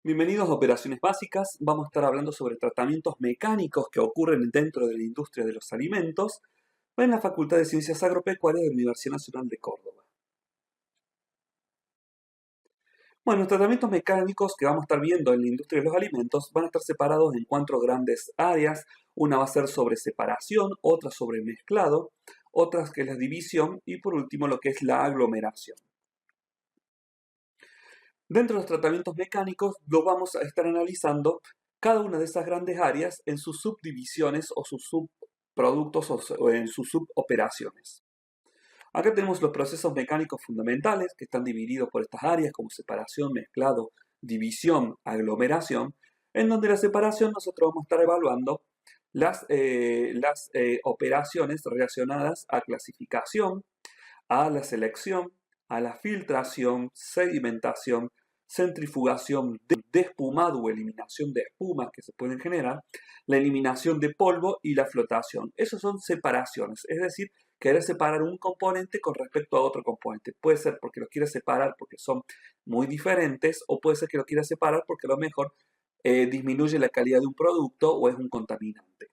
Bienvenidos a Operaciones Básicas. Vamos a estar hablando sobre tratamientos mecánicos que ocurren dentro de la industria de los alimentos en la Facultad de Ciencias Agropecuarias de la Universidad Nacional de Córdoba. Bueno, los tratamientos mecánicos que vamos a estar viendo en la industria de los alimentos van a estar separados en cuatro grandes áreas. Una va a ser sobre separación, otra sobre mezclado, otras que es la división y por último lo que es la aglomeración. Dentro de los tratamientos mecánicos lo vamos a estar analizando cada una de esas grandes áreas en sus subdivisiones o sus subproductos o en sus suboperaciones. Acá tenemos los procesos mecánicos fundamentales que están divididos por estas áreas como separación, mezclado, división, aglomeración, en donde la separación nosotros vamos a estar evaluando las operaciones relacionadas a clasificación, a la selección, a la filtración, sedimentación, centrifugación, despumado o eliminación de espumas que se pueden generar, la eliminación de polvo y la flotación. Esas son separaciones, es decir, querer separar un componente con respecto a otro componente. Puede ser porque lo quieres separar porque son muy diferentes o puede ser que lo quieras separar porque a lo mejor disminuye la calidad de un producto o es un contaminante.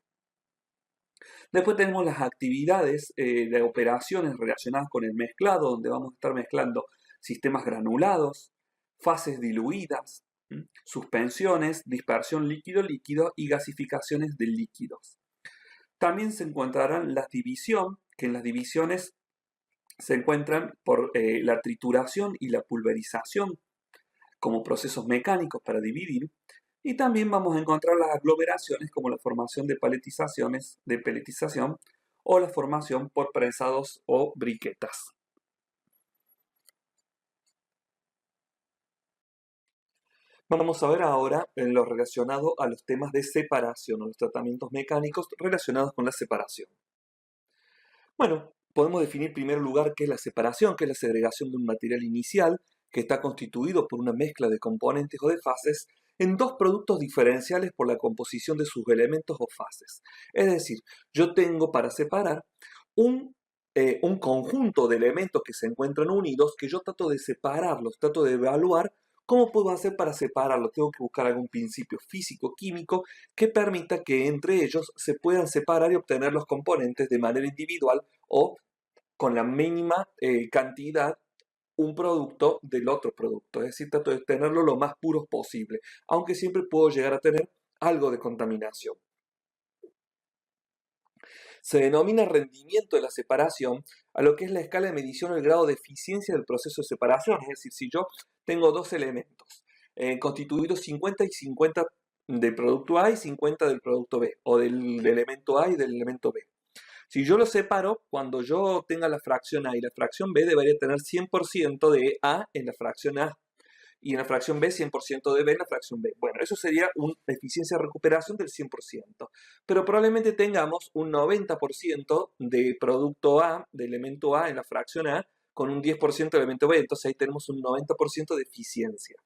Después tenemos las actividades de operaciones relacionadas con el mezclado, donde vamos a estar mezclando sistemas granulados, fases diluidas, suspensiones, dispersión líquido-líquido y gasificaciones de líquidos. También se encontrarán las división, que en las divisiones se encuentran por la trituración y la pulverización como procesos mecánicos para dividir. Y también vamos a encontrar las aglomeraciones como la formación de peletización o la formación por prensados o briquetas. Vamos a ver ahora en lo relacionado a los temas de separación o los tratamientos mecánicos relacionados con la separación. Bueno, podemos definir en primer lugar qué es la separación, que es la segregación de un material inicial que está constituido por una mezcla de componentes o de fases en dos productos diferenciales por la composición de sus elementos o fases. Es decir, yo tengo para separar un conjunto de elementos que se encuentran unidos que yo trato de separarlos, trato de evaluar cómo puedo hacer para separarlos. Tengo que buscar algún principio físico-químico que permita que entre ellos se puedan separar y obtener los componentes de manera individual o con la mínima cantidad un producto del otro producto, es decir, trato de tenerlo lo más puros posible, aunque siempre puedo llegar a tener algo de contaminación. Se denomina rendimiento de la separación a lo que es la escala de medición del grado de eficiencia del proceso de separación, es decir, si yo tengo dos elementos constituidos 50 y 50 del producto A y 50 del producto B, o del elemento A y del elemento B. Si yo lo separo, cuando yo tenga la fracción A y la fracción B, debería tener 100% de A en la fracción A y en la fracción B 100% de B en la fracción B. Bueno, eso sería una eficiencia de recuperación del 100%. Pero probablemente tengamos un 90% de producto A, de elemento A en la fracción A, con un 10% de elemento B. Entonces ahí tenemos un 90% de eficiencia.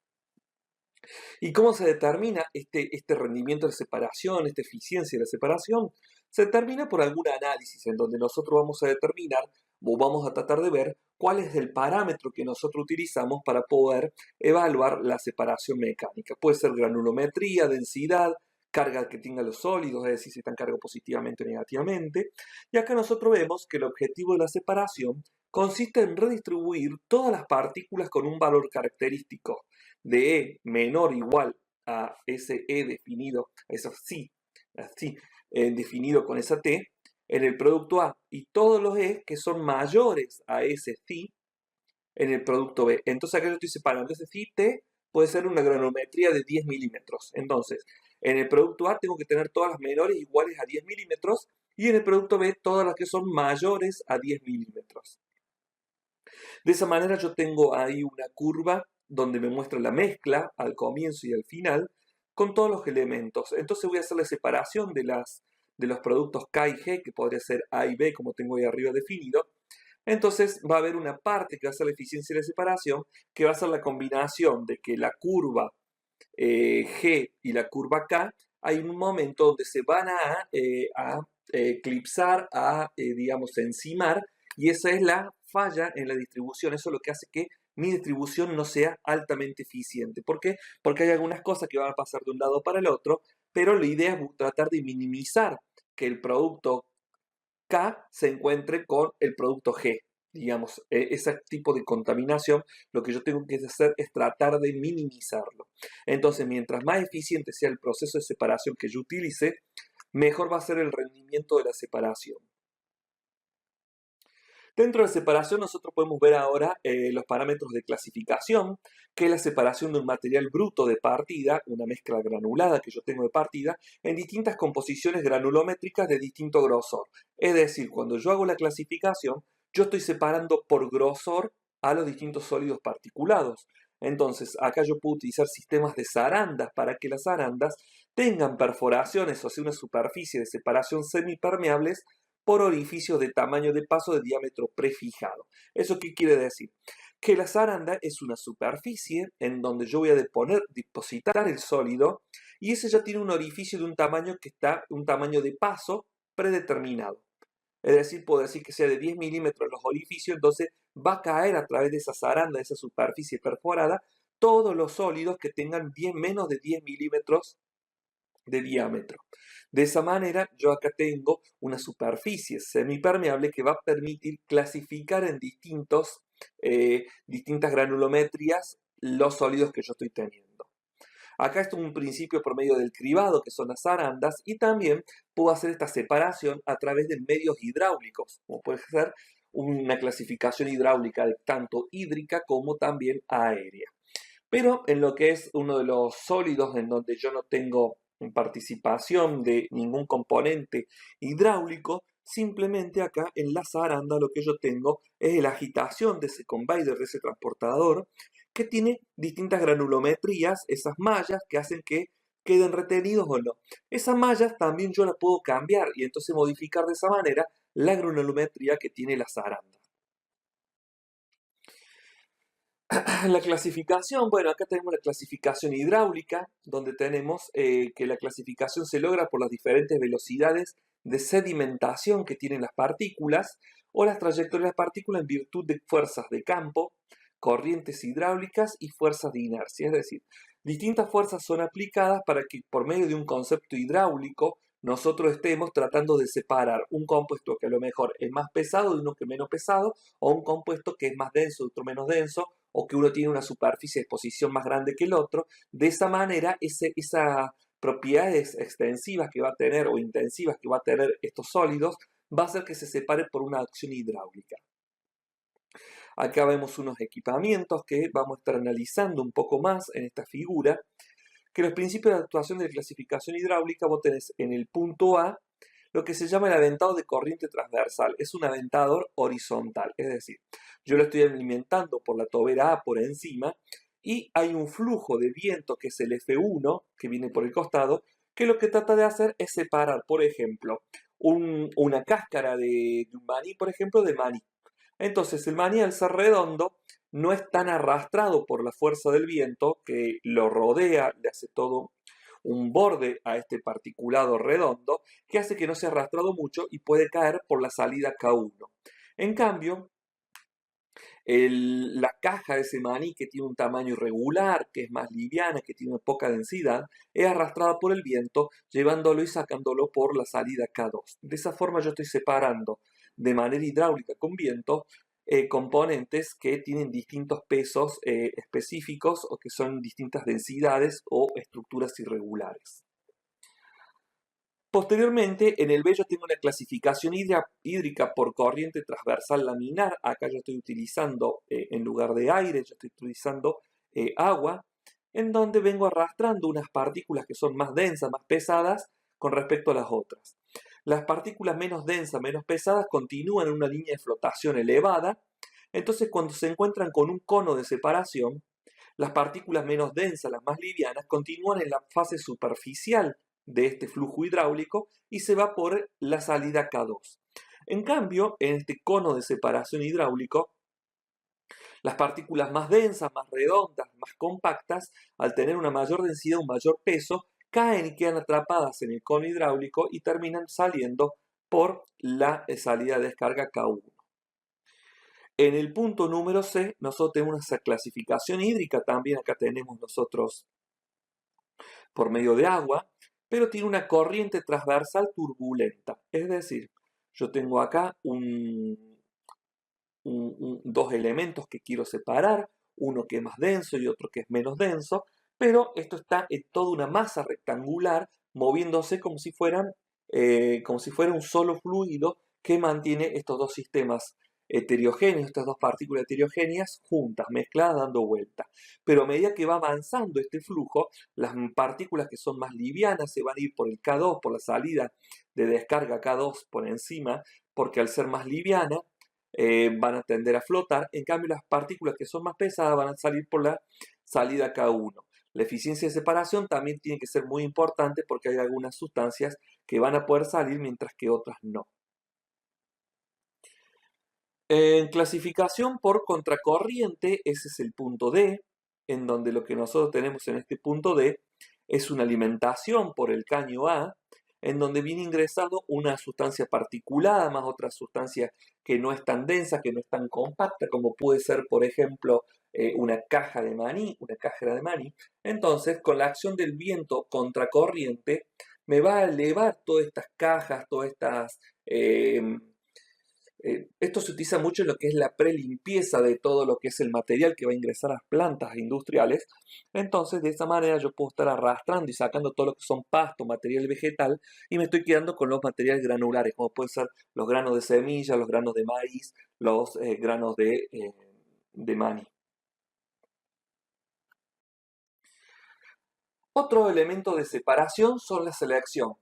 ¿Y cómo se determina este rendimiento de separación, esta eficiencia de separación? Se determina por algún análisis en donde nosotros vamos a determinar o vamos a tratar de ver cuál es el parámetro que nosotros utilizamos para poder evaluar la separación mecánica. Puede ser granulometría, densidad, carga que tengan los sólidos, es decir, si están cargados positivamente o negativamente. Y acá nosotros vemos que el objetivo de la separación consiste en redistribuir todas las partículas con un valor característico de E menor o igual a ese E definido, eso sí, así, definido con esa T, en el producto A, y todos los E que son mayores a ese phi en el producto B. Entonces acá yo estoy separando ese phi T, puede ser una granulometría de 10 milímetros. Entonces, en el producto A tengo que tener todas las menores iguales a 10 milímetros y en el producto B todas las que son mayores a 10 milímetros. De esa manera yo tengo ahí una curva donde me muestra la mezcla al comienzo y al final con todos los elementos. Entonces voy a hacer la separación de los productos K y G, que podría ser A y B, como tengo ahí arriba definido. Entonces va a haber una parte que va a ser la eficiencia de la separación, que va a ser la combinación de que la curva G y la curva K, hay un momento donde se van a eclipsar, digamos, encimar, y esa es la falla en la distribución. Eso es lo que hace que mi distribución no sea altamente eficiente. ¿Por qué? Porque hay algunas cosas que van a pasar de un lado para el otro, pero la idea es tratar de minimizar que el producto K se encuentre con el producto G. Digamos, ese tipo de contaminación, lo que yo tengo que hacer es tratar de minimizarlo. Entonces, mientras más eficiente sea el proceso de separación que yo utilice, mejor va a ser el rendimiento de la separación. Dentro de la separación nosotros podemos ver ahora los parámetros de clasificación, que es la separación de un material bruto de partida, una mezcla granulada que yo tengo de partida, en distintas composiciones granulométricas de distinto grosor. Es decir, cuando yo hago la clasificación, yo estoy separando por grosor a los distintos sólidos particulados. Entonces, acá yo puedo utilizar sistemas de zarandas para que las zarandas tengan perforaciones, o sea, una superficie de separación semipermeables por orificios de tamaño de paso de diámetro prefijado. ¿Eso qué quiere decir? Que la zaranda es una superficie en donde yo voy a depositar el sólido y ese ya tiene un orificio de un tamaño de paso predeterminado. Es decir, puedo decir que sea de 10 milímetros los orificios, entonces va a caer a través de esa zaranda, de esa superficie perforada, todos los sólidos que tengan menos de 10 milímetros de diámetro. De esa manera, yo acá tengo una superficie semipermeable que va a permitir clasificar en distintas granulometrías los sólidos que yo estoy teniendo. Acá es un principio por medio del cribado, que son las zarandas, y también puedo hacer esta separación a través de medios hidráulicos, como puede ser una clasificación hidráulica tanto hídrica como también aérea. Pero en lo que es uno de los sólidos en donde yo no tengo participación de ningún componente hidráulico, simplemente acá en la zaranda lo que yo tengo es la agitación de ese conveyor, de ese transportador, que tiene distintas granulometrías, esas mallas que hacen que queden retenidos o no. Esas mallas también yo las puedo cambiar y entonces modificar de esa manera la granulometría que tiene la zaranda. La clasificación, bueno, acá tenemos la clasificación hidráulica, donde tenemos que la clasificación se logra por las diferentes velocidades de sedimentación que tienen las partículas o las trayectorias de las partículas en virtud de fuerzas de campo, corrientes hidráulicas y fuerzas de inercia. Es decir, distintas fuerzas son aplicadas para que por medio de un concepto hidráulico nosotros estemos tratando de separar un compuesto que a lo mejor es más pesado de uno que es menos pesado, o un compuesto que es más denso de otro menos denso, o que uno tiene una superficie de exposición más grande que el otro. De esa manera, esas propiedades extensivas que va a tener o intensivas que va a tener estos sólidos va a hacer que se separe por una acción hidráulica. Acá vemos unos equipamientos que vamos a estar analizando un poco más en esta figura, que los principios de actuación de clasificación hidráulica vos tenés en el punto A lo que se llama el aventado de corriente transversal. Es un aventador horizontal, es decir, yo lo estoy alimentando por la tobera A por encima y hay un flujo de viento que es el F1 que viene por el costado, que lo que trata de hacer es separar, por ejemplo, una cáscara de un maní, por ejemplo, de maní. Entonces el maní al ser redondo no es tan arrastrado por la fuerza del viento que lo rodea, le hace todo un borde a este particulado redondo que hace que no sea arrastrado mucho y puede caer por la salida K1. En cambio, la caja de ese maní que tiene un tamaño irregular, que es más liviana, que tiene poca densidad, es arrastrada por el viento, llevándolo y sacándolo por la salida K2. De esa forma yo estoy separando de manera hidráulica con viento componentes que tienen distintos pesos específicos o que son distintas densidades o estructuras irregulares. Posteriormente, en el B yo tengo una clasificación hídrica por corriente transversal laminar. Acá yo estoy utilizando, en lugar de aire, yo estoy utilizando agua, en donde vengo arrastrando unas partículas que son más densas, más pesadas, con respecto a las otras. Las partículas menos densas, menos pesadas, continúan en una línea de flotación elevada. Entonces, cuando se encuentran con un cono de separación, las partículas menos densas, las más livianas, continúan en la fase superficial de este flujo hidráulico y se va por la salida K2. En cambio, en este cono de separación hidráulico, las partículas más densas, más redondas, más compactas, al tener una mayor densidad, un mayor peso, caen y quedan atrapadas en el cono hidráulico y terminan saliendo por la salida de descarga K1. En el punto número C, nosotros tenemos esa clasificación hídrica, también acá tenemos nosotros por medio de agua, pero tiene una corriente transversal turbulenta. Es decir, yo tengo acá dos elementos que quiero separar, uno que es más denso y otro que es menos denso, pero esto está en toda una masa rectangular moviéndose como si fuera un solo fluido que mantiene estos dos sistemas heterogéneos, estas dos partículas heterogéneas juntas, mezcladas, dando vuelta. Pero a medida que va avanzando este flujo, las partículas que son más livianas se van a ir por el K2, por la salida de descarga K2 por encima, porque al ser más liviana, van a tender a flotar. En cambio, las partículas que son más pesadas van a salir por la salida K1. La eficiencia de separación también tiene que ser muy importante porque hay algunas sustancias que van a poder salir mientras que otras no. En clasificación por contracorriente, ese es el punto D, en donde lo que nosotros tenemos en este punto D es una alimentación por el caño A, en donde viene ingresado una sustancia particulada más otra sustancia que no es tan densa, que no es tan compacta, como puede ser, por ejemplo, una caja de maní, una cajera de maní. Entonces, con la acción del viento contracorriente, me va a elevar todas estas cajas, todas estas... esto se utiliza mucho en lo que es la prelimpieza de todo lo que es el material que va a ingresar a las plantas industriales. Entonces, de esa manera yo puedo estar arrastrando y sacando todo lo que son pasto, material vegetal, y me estoy quedando con los materiales granulares, como pueden ser los granos de semilla, los granos de maíz, los granos de maní. Otro elemento de separación son la selección,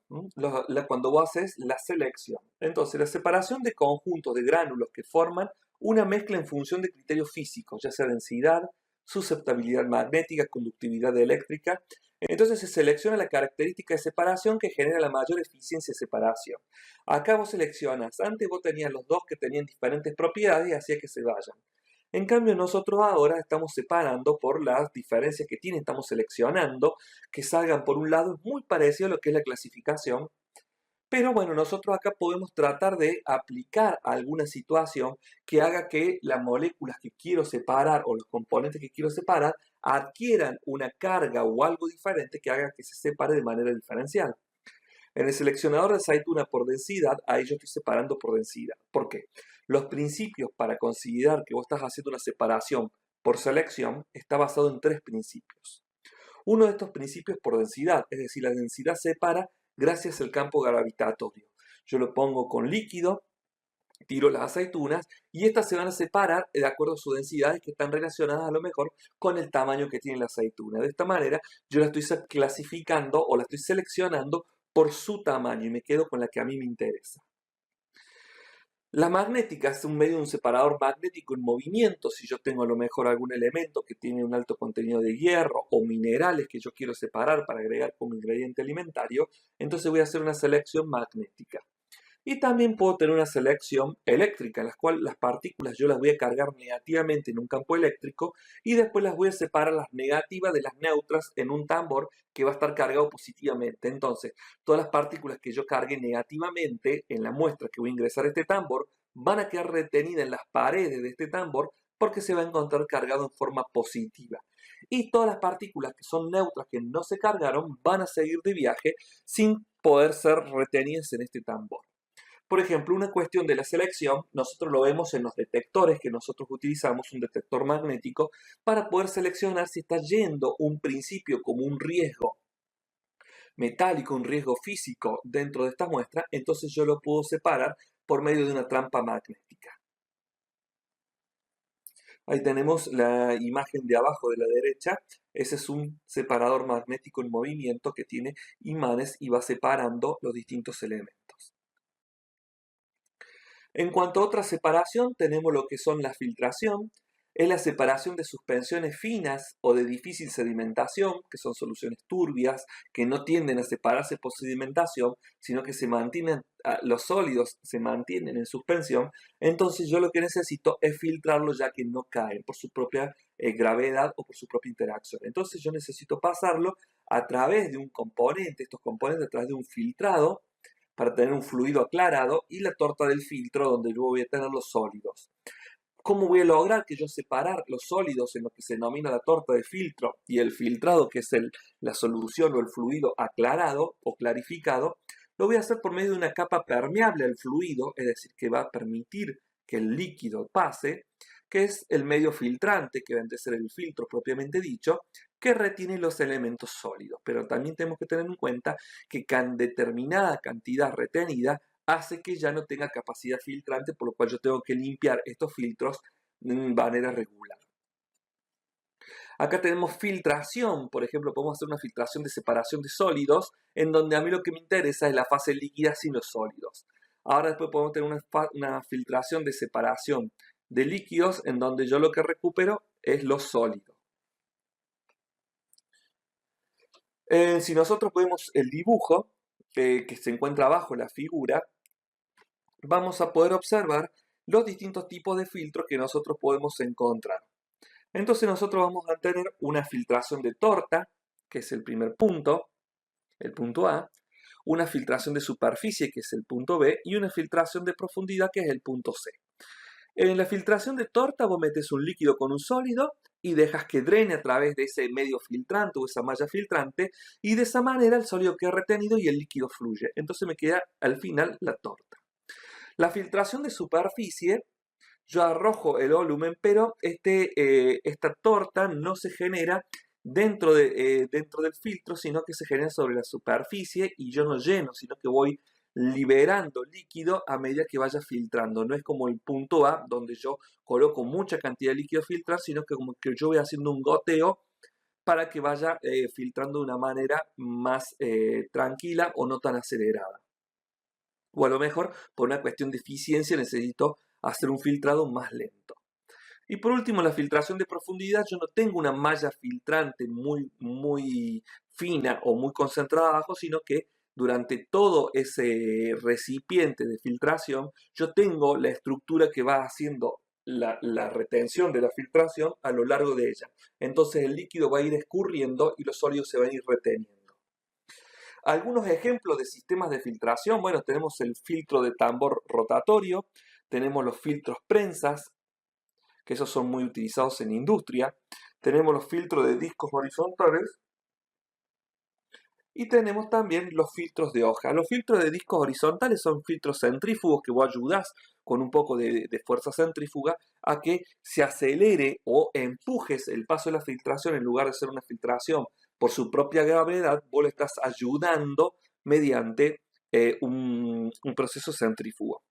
cuando vos haces la selección. Entonces, la separación de conjuntos de gránulos que forman una mezcla en función de criterios físicos, ya sea densidad, susceptibilidad magnética, conductividad eléctrica. Entonces se selecciona la característica de separación que genera la mayor eficiencia de separación. Acá vos seleccionas, antes vos tenías los dos que tenían diferentes propiedades y hacía que se vayan. En cambio, nosotros ahora estamos separando por las diferencias que tienen, estamos seleccionando que salgan por un lado, es muy parecido a lo que es la clasificación, pero bueno, nosotros acá podemos tratar de aplicar alguna situación que haga que las moléculas que quiero separar o los componentes que quiero separar adquieran una carga o algo diferente que haga que se separe de manera diferencial. En el seleccionador de aceituna por densidad, ahí yo estoy separando por densidad. ¿Por qué? Los principios para considerar que vos estás haciendo una separación por selección está basado en tres principios. Uno de estos principios es por densidad, es decir, la densidad separa gracias al campo gravitatorio. Yo lo pongo con líquido, tiro las aceitunas y estas se van a separar de acuerdo a sus densidades que están relacionadas a lo mejor con el tamaño que tiene la aceituna. De esta manera yo la estoy clasificando o la estoy seleccionando por su tamaño y me quedo con la que a mí me interesa. La magnética es un medio de un separador magnético en movimiento. Si yo tengo a lo mejor algún elemento que tiene un alto contenido de hierro o minerales que yo quiero separar para agregar como ingrediente alimentario, entonces voy a hacer una selección magnética. Y también puedo tener una selección eléctrica, en la cual las partículas yo las voy a cargar negativamente en un campo eléctrico y después las voy a separar las negativas de las neutras en un tambor que va a estar cargado positivamente. Entonces, todas las partículas que yo cargue negativamente en la muestra que voy a ingresar a este tambor van a quedar retenidas en las paredes de este tambor porque se va a encontrar cargado en forma positiva. Y todas las partículas que son neutras, que no se cargaron, van a seguir de viaje sin poder ser retenidas en este tambor. Por ejemplo, una cuestión de la selección, nosotros lo vemos en los detectores que nosotros utilizamos, un detector magnético, para poder seleccionar si está yendo un principio como un riesgo metálico, un riesgo físico dentro de esta muestra, entonces yo lo puedo separar por medio de una trampa magnética. Ahí tenemos la imagen de abajo de la derecha. Ese es un separador magnético en movimiento que tiene imanes y va separando los distintos elementos. En cuanto a otra separación, tenemos lo que son la filtración. Es la separación de suspensiones finas o de difícil sedimentación, que son soluciones turbias, que no tienden a separarse por sedimentación, sino que se mantienen, los sólidos se mantienen en suspensión. Entonces yo lo que necesito es filtrarlos ya que no caen por su propia gravedad o por su propia interacción. Entonces yo necesito pasarlo a través de un componente, estos componentes a través de un filtrado, para tener un fluido aclarado y la torta del filtro donde yo voy a tener los sólidos. ¿Cómo voy a lograr que yo separar los sólidos en lo que se denomina la torta de filtro y el filtrado, que es la solución o el fluido aclarado o clarificado? Lo voy a hacer por medio de una capa permeable al fluido, es decir, que va a permitir que el líquido pase, que es el medio filtrante, que va a ser el filtro propiamente dicho, que retiene los elementos sólidos. Pero también tenemos que tener en cuenta que determinada cantidad retenida hace que ya no tenga capacidad filtrante, por lo cual yo tengo que limpiar estos filtros de manera regular. Acá tenemos filtración, por ejemplo, podemos hacer una filtración de separación de sólidos, en donde a mí lo que me interesa es la fase líquida sin los sólidos. Ahora después podemos tener una filtración de separación de líquidos, en donde yo lo que recupero es lo sólido. Si nosotros vemos el dibujo que se encuentra abajo la figura, vamos a poder observar los distintos tipos de filtros que nosotros podemos encontrar. Entonces nosotros vamos a tener una filtración de torta, que es el primer punto, el punto A, una filtración de superficie, que es el punto B, y una filtración de profundidad, que es el punto C. En la filtración de torta vos metes un líquido con un sólido y dejas que drene a través de ese medio filtrante o esa malla filtrante, y de esa manera el sólido queda retenido y el líquido fluye. Entonces me queda al final la torta. La filtración de superficie, yo arrojo el volumen, pero esta torta no se genera dentro del filtro, sino que se genera sobre la superficie y yo no lleno, sino que voy liberando líquido a medida que vaya filtrando. No es como el punto A, donde yo coloco mucha cantidad de líquido a filtrar, sino que como que yo voy haciendo un goteo para que vaya filtrando de una manera más tranquila o no tan acelerada. O a lo mejor, por una cuestión de eficiencia, necesito hacer un filtrado más lento. Y por último, la filtración de profundidad. Yo no tengo una malla filtrante muy fina o muy concentrada abajo, sino que durante todo ese recipiente de filtración, yo tengo la estructura que va haciendo la retención de la filtración a lo largo de ella. Entonces el líquido va a ir escurriendo y los sólidos se van a ir reteniendo. Algunos ejemplos de sistemas de filtración, bueno, tenemos el filtro de tambor rotatorio, tenemos los filtros prensas, que esos son muy utilizados en industria, tenemos los filtros de discos horizontales y tenemos también los filtros de hoja. Los filtros de discos horizontales son filtros centrífugos que vos ayudás con un poco de fuerza centrífuga a que se acelere o empujes el paso de la filtración. En lugar de ser una filtración por su propia gravedad, vos le estás ayudando mediante un proceso centrífugo.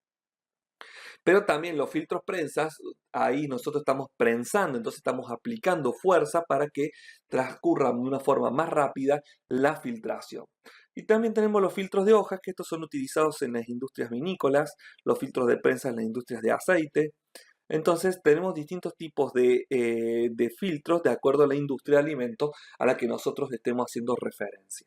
Pero también los filtros prensas, ahí nosotros estamos prensando, entonces estamos aplicando fuerza para que transcurra de una forma más rápida la filtración. Y también tenemos los filtros de hojas, que estos son utilizados en las industrias vinícolas, los filtros de prensa en las industrias de aceite. Entonces tenemos distintos tipos de filtros de acuerdo a la industria de alimentos a la que nosotros estemos haciendo referencia.